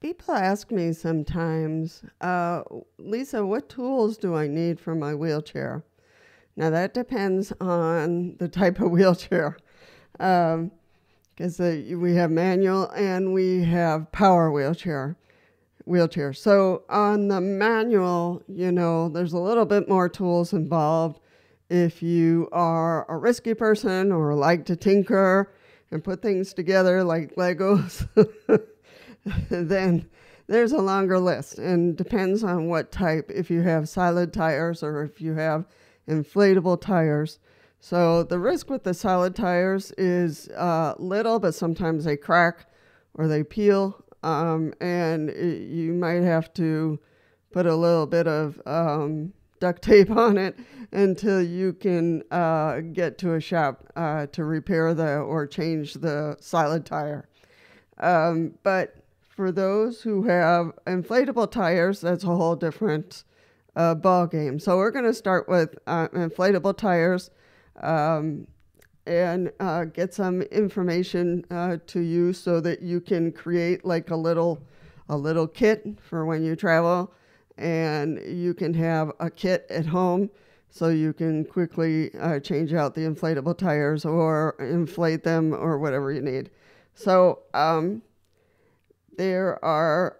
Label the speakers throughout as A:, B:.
A: People ask me sometimes, Lisa, what tools do I need for my wheelchair? Now, that depends on the type of wheelchair, because we have manual and we have power wheelchair. So on the manual, there's a little bit more tools involved. If you are a risky person or like to tinker and put things together like Legos, then there's a longer list, and depends on what type, if you have solid tires or if you have inflatable tires. So the risk with the solid tires is little, but sometimes they crack or they peel, and you might have to put a little bit of duct tape on it until you can get to a shop to repair or change the solid tire. But for those who have inflatable tires, that's a whole different ball game. So we're going to start with inflatable tires and get some information to you so that you can create like a little kit for when you travel, and you can have a kit at home so you can quickly change out the inflatable tires or inflate them or whatever you need. So there are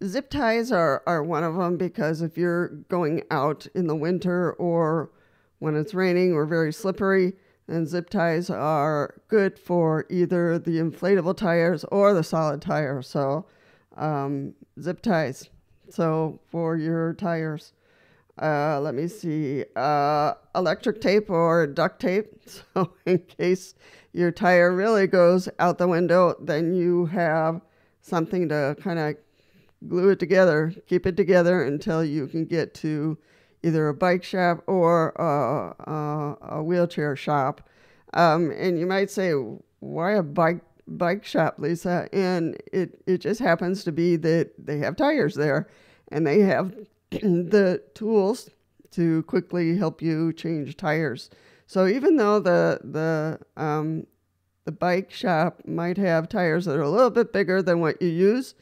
A: zip ties are one of them, because if you're going out in the winter or when it's raining or very slippery, then zip ties are good for either the inflatable tires or the solid tire. So zip ties. So for your tires, let me see, electric tape or duct tape. So in case your tire really goes out the window, then you have something to kind of glue it together, keep it together until you can get to either a bike shop or a wheelchair shop. And you might say, why a bike shop, Lisa? And it just happens to be that they have tires there, and they have the tools to quickly help you change tires. So even though the bike shop might have tires that are a little bit bigger than what you use,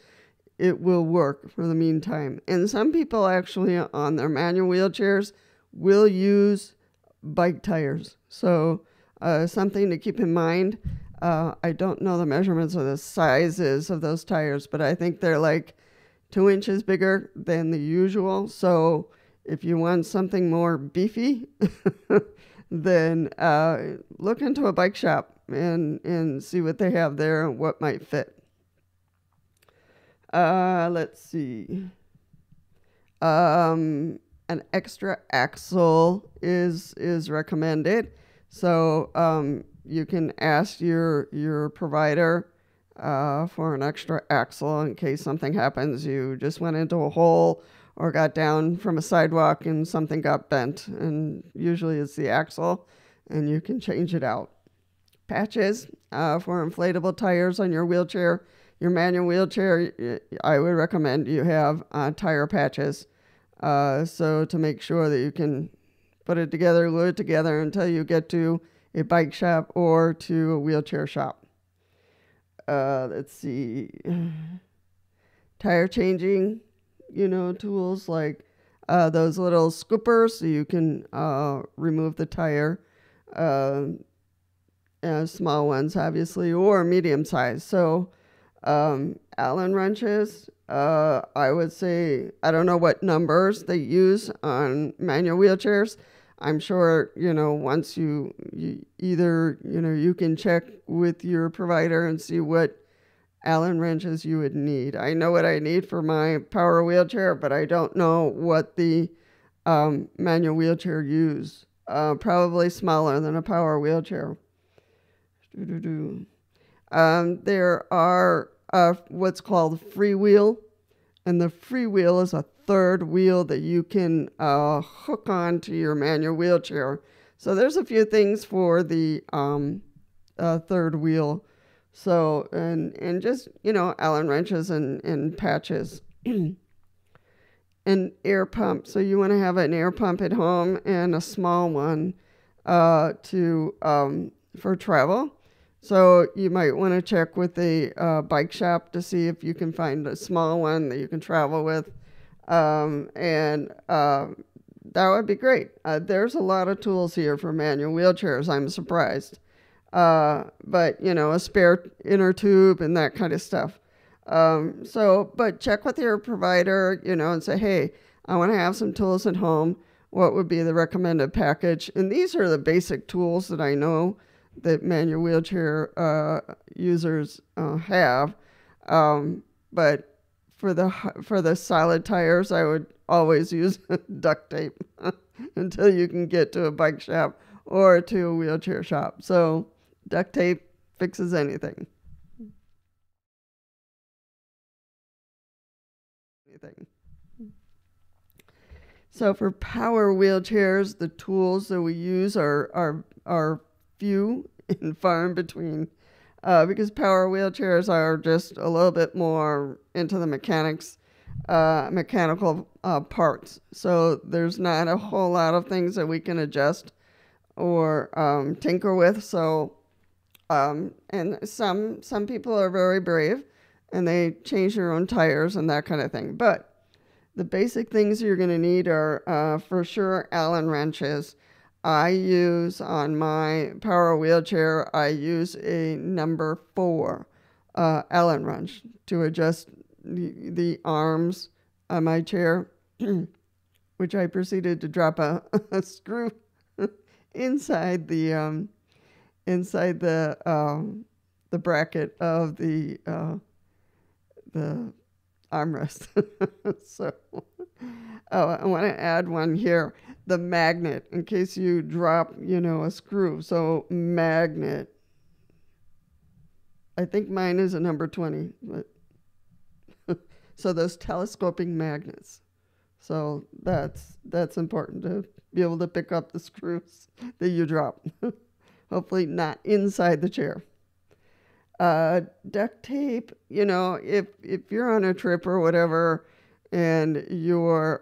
A: it will work for the meantime. And some people actually on their manual wheelchairs will use bike tires. So something to keep in mind. I don't know the measurements or the sizes of those tires, but I think they're like 2 inches bigger than the usual. So if you want something more beefy, then look into a bike shop and see what they have there and what might fit. Let's see. An extra axle is recommended. So you can ask your provider for an extra axle in case something happens. You just went into a hole or got down from a sidewalk and something got bent, and usually it's the axle, and you can change it out. Patches for inflatable tires on your wheelchair. Your manual wheelchair, I would recommend you have tire patches, so to make sure that you can put it together, glue it together until you get to a bike shop or to a wheelchair shop. Let's see. Tire changing, tools like those little scoopers, so you can remove the tire. Small ones, obviously, or medium size. So Allen wrenches, I would say, I don't know what numbers they use on manual wheelchairs. I'm sure, once you either, you can check with your provider and see what Allen wrenches you would need. I know what I need for my power wheelchair, but I don't know what the manual wheelchair use. Probably smaller than a power wheelchair. There are what's called freewheel, and the freewheel is a third wheel that you can hook on to your manual wheelchair. So there's a few things for the third wheel. So, and just, Allen wrenches and patches. An air pump. So you want to have an air pump at home and a small one for travel. So you might want to check with the bike shop to see if you can find a small one that you can travel with. And that would be great. There's a lot of tools here for manual wheelchairs. I'm surprised. But, you know, a spare inner tube and that kind of stuff. But check with your provider, you know, and say, hey, I want to have some tools at home. What would be the recommended package? And these are the basic tools that I know that manual wheelchair users have. But for the solid tires, I would always use duct tape until you can get to a bike shop or to a wheelchair shop. So duct tape fixes anything. So for power wheelchairs, the tools that we use are few and far in between, because power wheelchairs are just a little bit more into the mechanical parts. So there's not a whole lot of things that we can adjust or tinker with. So and some people are very brave, and they change their own tires and that kind of thing. But the basic things you're going to need are, for sure, Allen wrenches. I use on my power wheelchair, I use a number 4 Allen wrench to adjust the arms on my chair, which I proceeded to drop a screw inside the bracket of the armrest. So, I want to add one here, the magnet, in case you drop, you know, a screw. So magnet. I think mine is a number 20, but so those telescoping magnets. So that's important to be able to pick up the screws that you drop. Hopefully not inside the chair. Duct tape, you know, if you're on a trip or whatever, and your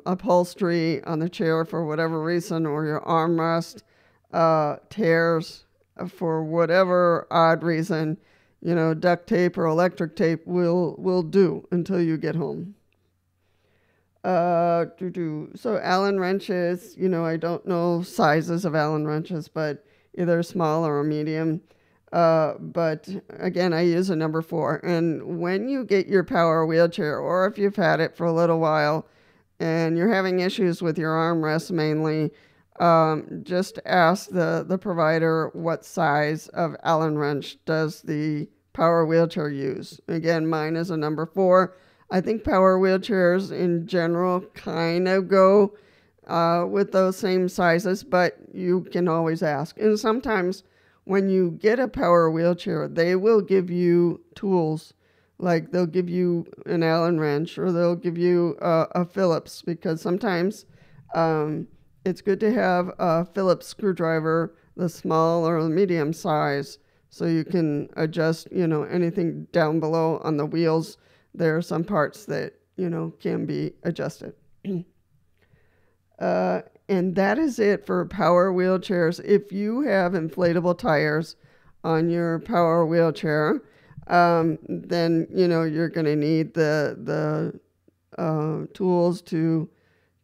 A: upholstery on the chair for whatever reason, or your armrest tears for whatever odd reason, you know, duct tape or electric tape will do until you get home. So Allen wrenches, you know, I don't know sizes of Allen wrenches, but either small or a medium. But again, I use a number 4. And when you get your power wheelchair, or if you've had it for a little while and you're having issues with your armrest mainly, just ask the provider what size of Allen wrench does the power wheelchair use. Again, mine is a number 4. I think power wheelchairs in general kind of go with those same sizes, but you can always ask. And sometimes when you get a power wheelchair, they will give you tools, like they'll give you an Allen wrench, or they'll give you a Phillips, because sometimes it's good to have a Phillips screwdriver, the small or the medium size, so you can adjust, you know, anything down below on the wheels. There are some parts that, you know, can be adjusted. And that is it for power wheelchairs. If you have inflatable tires on your power wheelchair, then, you know, you're going to need the tools to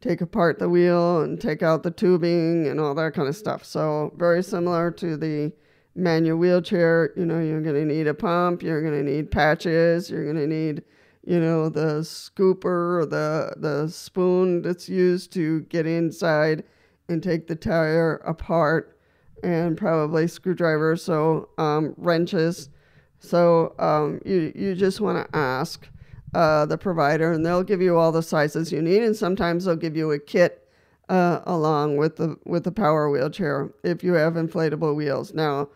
A: take apart the wheel and take out the tubing and all that kind of stuff. So very similar to the manual wheelchair, you know, you're going to need a pump, you're going to need patches, you're going to need, you know, the scooper or the spoon that's used to get inside and take the tire apart, and probably screwdrivers, so wrenches. So you just want to ask the provider, and they'll give you all the sizes you need, and sometimes they'll give you a kit along with the power wheelchair if you have inflatable wheels. Now,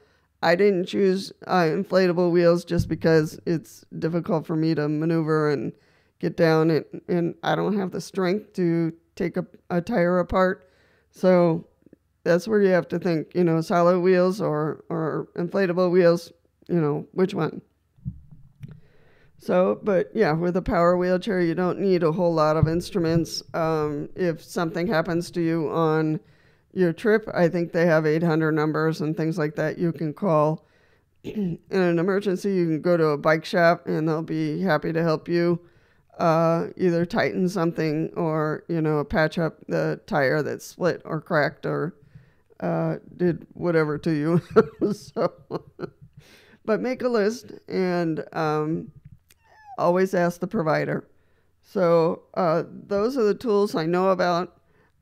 A: I didn't choose inflatable wheels just because it's difficult for me to maneuver and get down, and I don't have the strength to take a tire apart. So that's where you have to think, you know, solid wheels or inflatable wheels, you know, which one. So, but yeah, with a power wheelchair, you don't need a whole lot of instruments. If something happens to you on your trip, I think they have 800 numbers and things like that you can call. In an emergency, you can go to a bike shop and they'll be happy to help you either tighten something or, patch up the tire that's split or cracked or did whatever to you. So, but make a list and always ask the provider. So those are the tools I know about,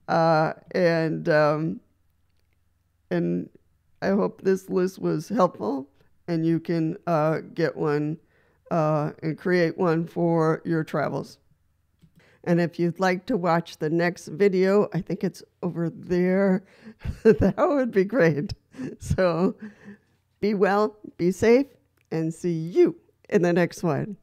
A: and I hope this list was helpful, and you can get one and create one for your travels. And if you'd like to watch the next video, I think it's over there. That would be great. So be well, be safe, and see you in the next one.